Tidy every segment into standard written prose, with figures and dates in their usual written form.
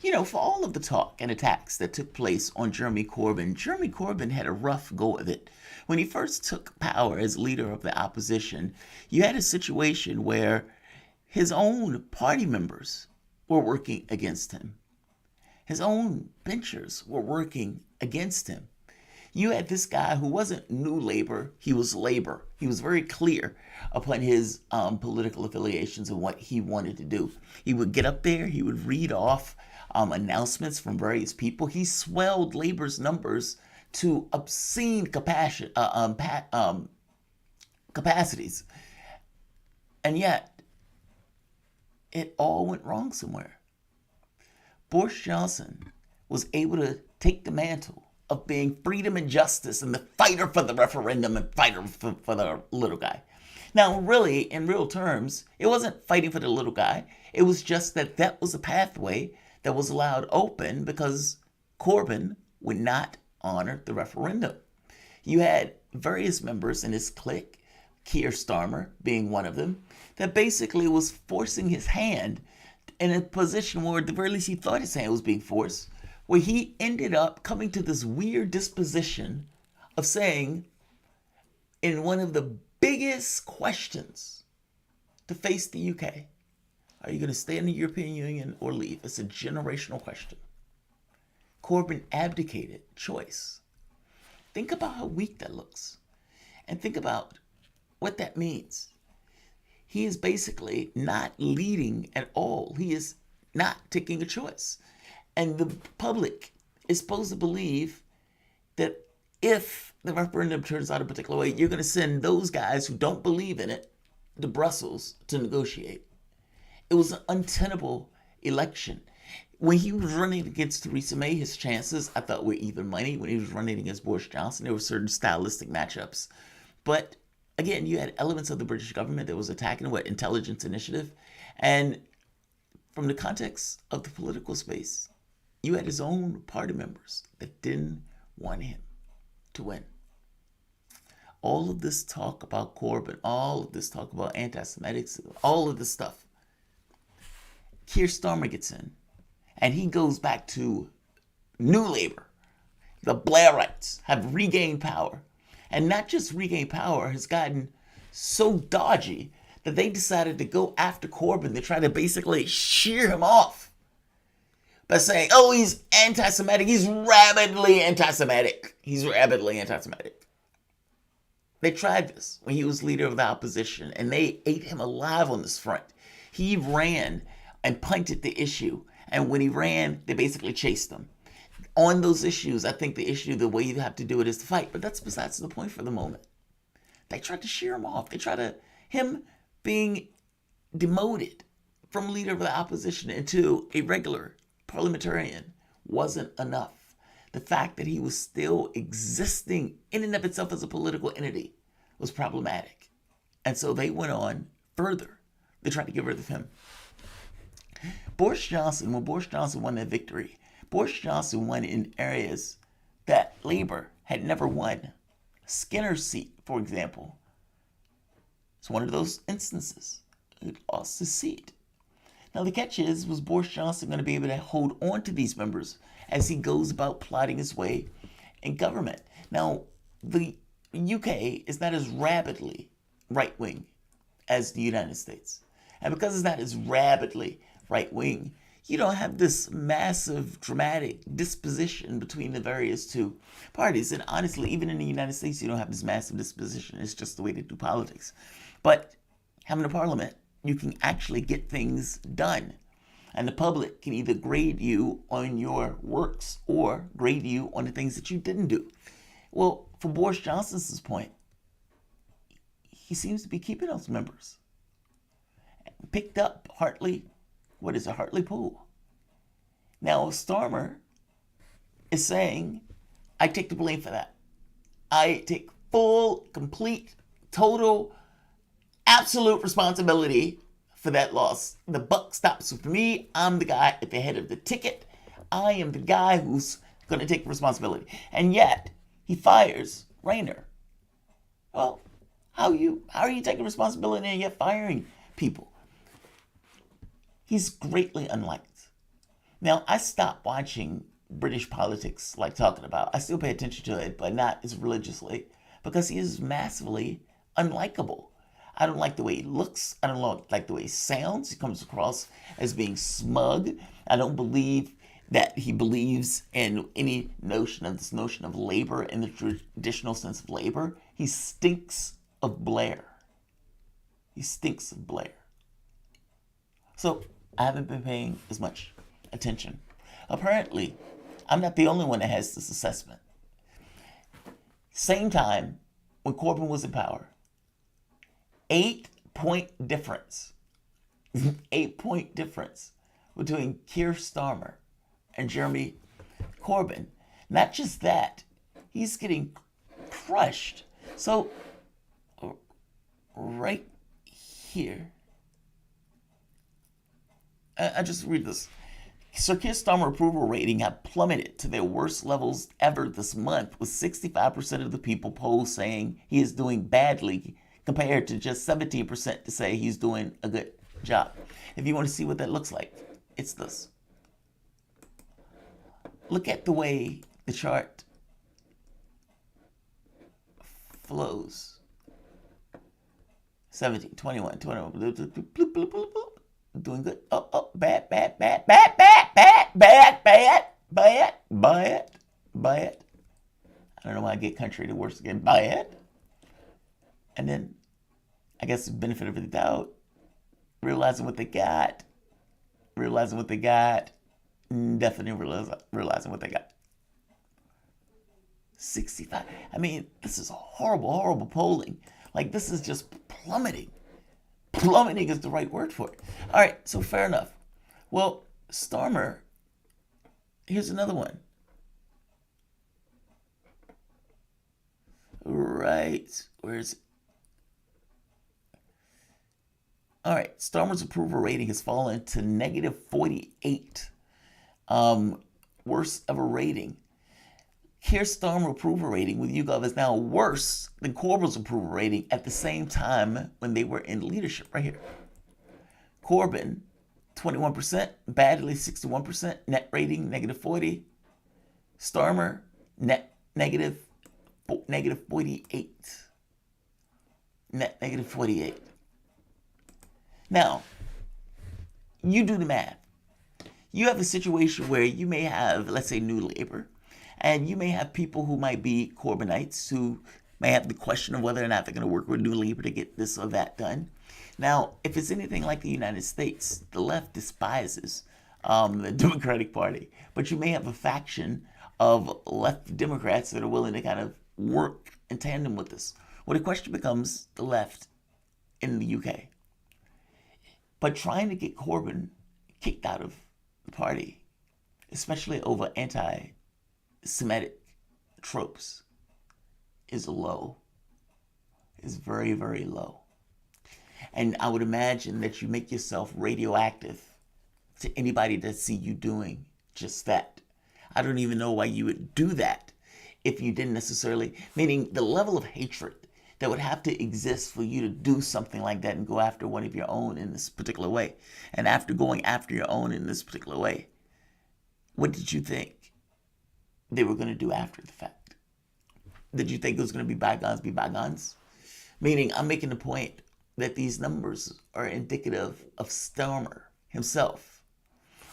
For all of the talk and attacks that took place on Jeremy Corbyn had a rough go of it. When he first took power as leader of the opposition, you had a situation where his own party members were working against him. His own benchers were working against him. You had this guy who wasn't New Labour, he was Labour. He was very clear upon his political affiliations and what he wanted to do. He would get up there, he would read off announcements from various people. He swelled Labour's numbers to obscene capacities. And yet, it all went wrong somewhere. Boris Johnson was able to take the mantle of being freedom and justice and the fighter for the referendum and fighter for the little guy. Now, really, in real terms, it wasn't fighting for the little guy. It was just that was a pathway that was allowed open because Corbyn would not honor the referendum. You had various members in his clique, Keir Starmer being one of them, that basically was forcing his hand in a position where at the very least he thought his hand was being forced, where he ended up coming to this weird disposition of saying, in one of the biggest questions to face the UK, are you going to stay in the European Union or leave? It's a generational question. Corbyn abdicated choice. Think about how weak that looks. And think about what that means. He is basically not leading at all. He is not taking a choice. And the public is supposed to believe that if the referendum turns out a particular way, you're going to send those guys who don't believe in it to Brussels to negotiate. It was an untenable election. When he was running against Theresa May, his chances, I thought, were even money. When he was running against Boris Johnson, there were certain stylistic matchups. But again, you had elements of the British government that was attacking intelligence initiative. And from the context of the political space, you had his own party members that didn't want him to win. All of this talk about Corbyn, all of this talk about anti-Semitics, all of this stuff. Keir Starmer gets in, and he goes back to New Labour. The Blairites have regained power. And not just regained power, has gotten so dodgy that they decided to go after Corbyn to try to basically shear him off by saying, oh, he's anti-Semitic. He's rabidly anti-Semitic. He's rabidly anti-Semitic. They tried this when he was leader of the opposition, and they ate him alive on this front. He ran and punted the issue, and when he ran, they basically chased him. On those issues, I think the way you have to do it is to fight, but that's besides the point for the moment. They tried to shear him off. Him being demoted from leader of the opposition into a regular parliamentarian wasn't enough. The fact that he was still existing in and of itself as a political entity was problematic. And so they went on further. They tried to get rid of him. When Boris Johnson won that victory, Boris Johnson won in areas that Labour had never won. Skinner's seat, for example, it's one of those instances. He lost his seat. Now the catch is, was Boris Johnson going to be able to hold on to these members as he goes about plotting his way in government? Now, the UK is not as rabidly right-wing as the United States. And because it's not as rabidly right-wing, you don't have this massive, dramatic disposition between the various two parties. And honestly, even in the United States, you don't have this massive disposition. It's just the way they do politics. But having a parliament, you can actually get things done. And the public can either grade you on your works or grade you on the things that you didn't do. Well, for Boris Johnson's point, he seems to be keeping those members. Picked up Hartley Pool. Now, Starmer is saying, I take the blame for that. I take full, complete, total, absolute responsibility for that loss. The buck stops with me. I'm the guy at the head of the ticket. I am the guy who's going to take responsibility. And yet, he fires Rayner. Well, how are you taking responsibility and yet firing people? He's greatly unliked. Now, I stopped watching British politics, like talking about. I still pay attention to it, but not as religiously, because he is massively unlikable. I don't like the way he looks. I don't like the way he sounds. He comes across as being smug. I don't believe that he believes in any notion of this notion of labor in the traditional sense of labor. He stinks of Blair. He stinks of Blair. So I haven't been paying as much attention. Apparently, I'm not the only one that has this assessment. Same time when Corbyn was in power, 8-point difference. 8-point difference between Keir Starmer and Jeremy Corbyn. Not just that, he's getting crushed. So, right here, I just read this. Sir Keir Starmer approval rating had plummeted to their worst levels ever this month, with 65% of the people polled saying he is doing badly, compared to just 17% to say he's doing a good job. If you want to see what that looks like, it's this. Look at the way the chart flows. 17, 21, 21, bloop, bloop, bloop, bloop, bloop, bloop. Doing good. Oh, bad. I don't know why I get country the worst again. Bad. And then, I guess the benefit of the doubt, realizing what they got. Definitely realizing what they got. 65. I mean, this is horrible polling. Like, this is just plummeting. Plummeting is the right word for it. All right, so fair enough. Well, Starmer, here's another one. Right, where is it? All right, Starmer's approval rating has fallen to negative 48. Worst ever rating. Keir Starmer approval rating with YouGov is now worse than Corbyn's approval rating at the same time when they were in leadership, right here. Corbyn, 21%, badly 61%, net rating negative 40. Starmer, net negative 48. Net negative 48. Now, you do the math. You have a situation where you may have, let's say, New Labour, and you may have people who might be Corbynites who may have the question of whether or not they're going to work with New Labour to get this or that done. Now, if it's anything like the United States, the left despises the Democratic Party, but you may have a faction of left Democrats that are willing to kind of work in tandem with this. Well, the question becomes the left in the UK. But trying to get Corbyn kicked out of the party, especially over anti-Semitic tropes, is low. Is very, very low. And I would imagine that you make yourself radioactive to anybody that see you doing just that. I don't even know why you would do that if you didn't necessarily, meaning the level of hatred that would have to exist for you to do something like that and go after one of your own in this particular way. And after going after your own in this particular way, what did you think they were going to do after the fact? Did you think it was going to be bygones? Meaning, I'm making the point that these numbers are indicative of Starmer himself.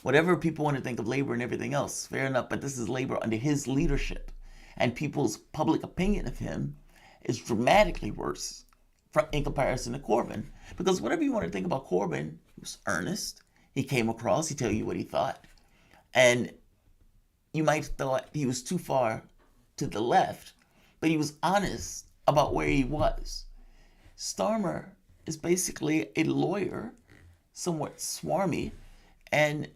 Whatever people want to think of Labour and everything else, fair enough, but this is Labour under his leadership. And people's public opinion of him is dramatically worse in comparison to Corbyn. Because whatever you want to think about Corbyn, he was earnest. He came across, he tell you what he thought. And you might have thought he was too far to the left, but he was honest about where he was. Starmer is basically a lawyer, somewhat swarmy, and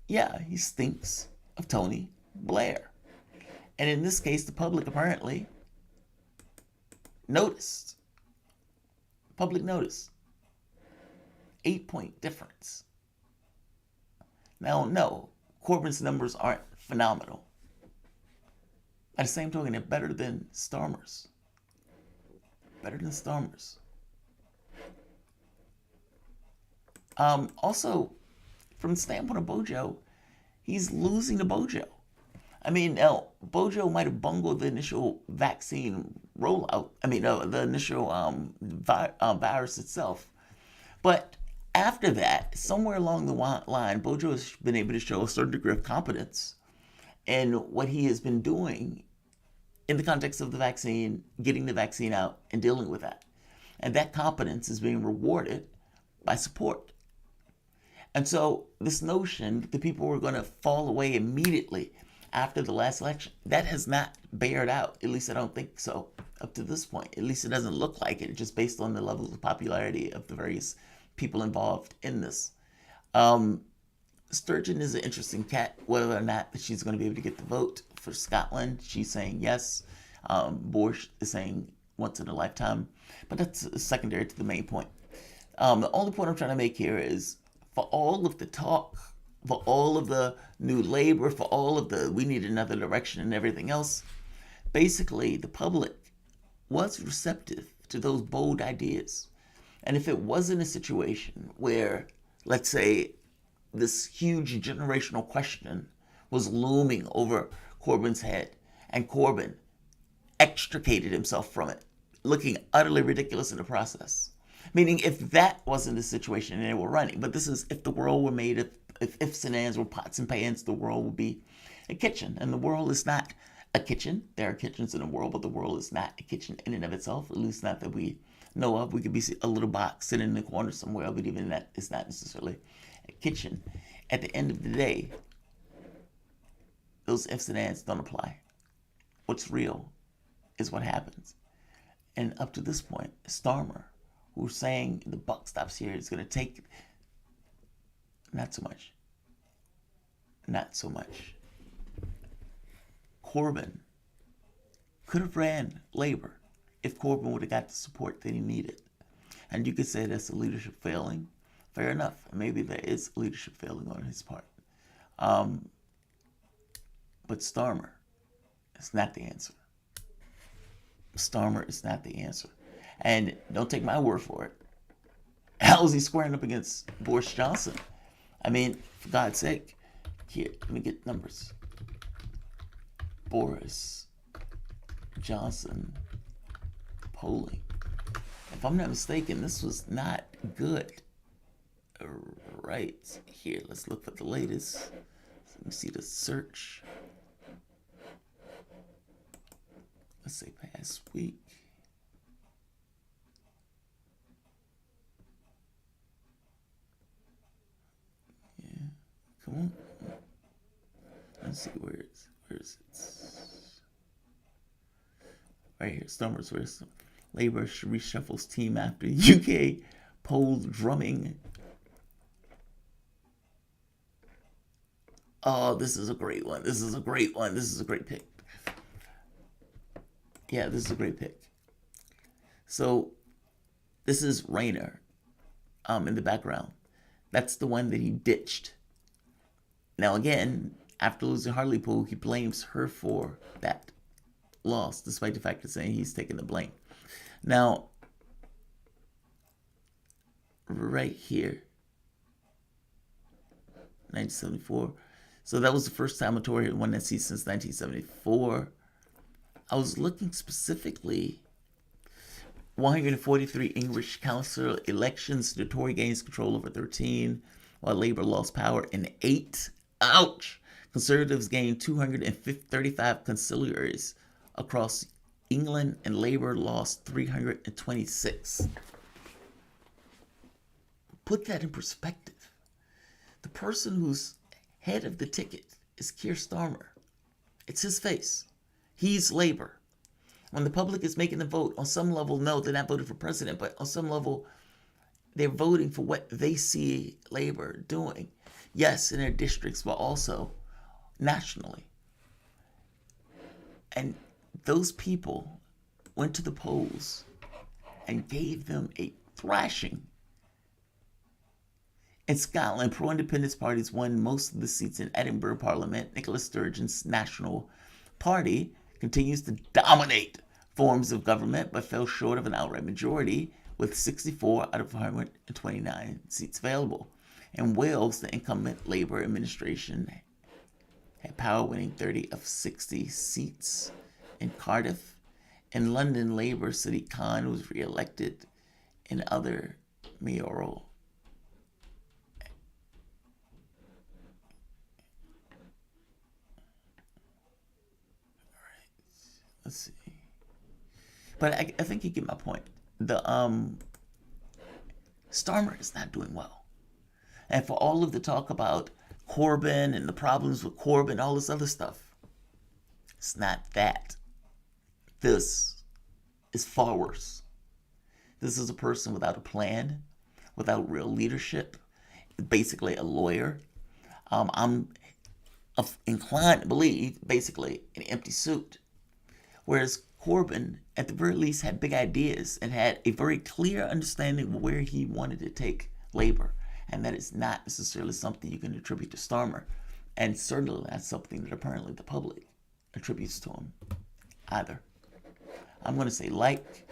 yeah, he stinks of Tony Blair. And in this case, the public apparently noticed. Public notice. 8-point difference. Now, no, Corbyn's numbers aren't phenomenal. At the same token, they're better than Starmer's. Better than Starmer's. Also, from the standpoint of Bojo, He's losing to Bojo. I mean, now Bojo might have bungled the initial vaccine rollout. I mean, the initial virus itself. But after that, somewhere along the line, Bojo has been able to show a certain degree of competence in what he has been doing in the context of the vaccine, getting the vaccine out, and dealing with that. And that competence is being rewarded by support. And so this notion that the people were going to fall away immediately after the last election, that has not bared out. At least I don't think so up to this point. At least it doesn't look like it, just based on the levels of popularity of the various people involved in this. Sturgeon is an interesting cat, whether or not she's going to be able to get the vote for Scotland. She's saying yes. Borscht is saying once in a lifetime. But that's secondary to the main point. The only point I'm trying to make here is, for all of the talk, for all of the new labor, for all of the we need another direction and everything else, basically the public was receptive to those bold ideas. And if it wasn't a situation where, let's say, this huge generational question was looming over Corbyn's head, and Corbyn extricated himself from it, looking utterly ridiculous in the process. Meaning, if that wasn't the situation and they were running, but this is if the world were made of, if ifs and ands were pots and pans, the world would be a kitchen. And the world is not a kitchen. There are kitchens in the world, but the world is not a kitchen in and of itself, at least not that we know of. We could be a little box sitting in the corner somewhere, but even that is not necessarily a kitchen. At the end of the day, those ifs and ands don't apply. What's real is what happens. And up to this point, Starmer, who's saying the buck stops here, is going to take, not so much. Not so much. Corbyn could have ran Labour if Corbyn would have got the support that he needed. And you could say that's a leadership failing. Fair enough. Maybe there is leadership failing on his part. But Starmer is not the answer. Starmer is not the answer. And don't take my word for it. How is he squaring up against Boris Johnson? I mean, for God's sake. Here, let me get numbers. Boris Johnson polling. If I'm not mistaken, this was not good. Right here, let's look for the latest. Let me see the search. Let's say past week. Yeah, come on. Let's see where is it? Right here, Starmer's where's Labour reshuffles team after UK poll drumming. Oh, this is a great one. This is a great one. This is a great pick. Yeah, this is a great pick. So, this is Rayner in the background. That's the one that he ditched. Now, again, after losing Hartlepool, he blames her for that loss, despite the fact of saying he's taking the blame. Now, right here, 1974. So that was the first time a Tory had won that seat since 1974. I was looking specifically 143 English council elections. The Tory gains control over 13, while Labour lost power in 8. Ouch! Conservatives gained 235 conciliaries across England, and Labour lost 326. Put that in perspective. The person who's head of the ticket is Keir Starmer. It's his face. He's Labour. When the public is making the vote, on some level, no, they're not voting for president, but on some level, they're voting for what they see Labour doing. Yes, in their districts, but also nationally. And those people went to the polls and gave them a thrashing. In Scotland, pro-independence parties won most of the seats in Edinburgh Parliament. Nicola Sturgeon's National Party continues to dominate forms of government, but fell short of an outright majority with 64 out of 129 seats available. In Wales, the incumbent Labour administration had power, winning 30 of 60 seats in Cardiff. In London, Labour Sadiq Khan was re-elected in other mayoral. Let's see. But I think you get my point. The Starmer is not doing well. And for all of the talk about Corbyn and the problems with Corbyn, all this other stuff, it's not that. This is far worse. This is a person without a plan, without real leadership, basically a lawyer. I'm inclined to believe, basically, an empty suit. Whereas Corbyn, at the very least, had big ideas and had a very clear understanding of where he wanted to take Labour. And that is not necessarily something you can attribute to Starmer. And certainly not something that apparently the public attributes to him either. I'm going to say like,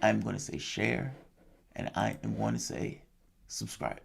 I'm going to say share, and I am going to say subscribe.